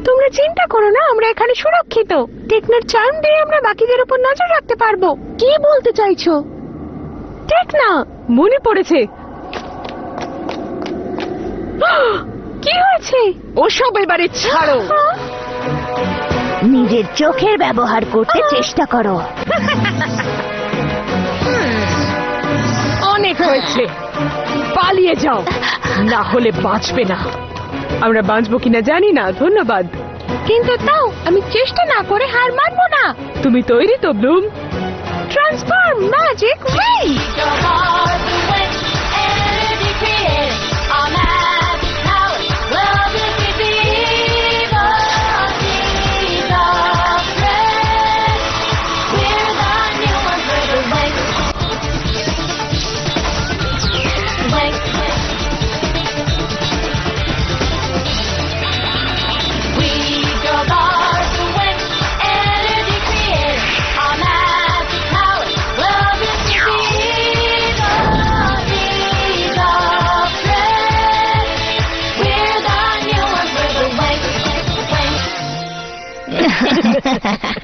তোমরা চিন্তা করো না, আমরা এখানে সুরক্ষিত। টেকনার চার্ম দিয়ে আমরা বাকিদের উপর নজর রাখতে পারবো। কি বলতে চাইছো? টেকনা, মনে পড়েছে। কি হয়েছে? ওসব এবারে ছাড়ো। নিজের চোখের ব্যবহার করতে চেষ্টা করো। অনেক হয়েছে, পালিয়ে যাও, না হলে বাঁচবে না। আমরা বাঁচবো কিনা জানি না, ধন্যবাদ। কিন্তু তাও আমি চেষ্টা না করে হার মানবো না। তুমি তৈরি তো Bloom? Transform magic range. Ha ha ha ha.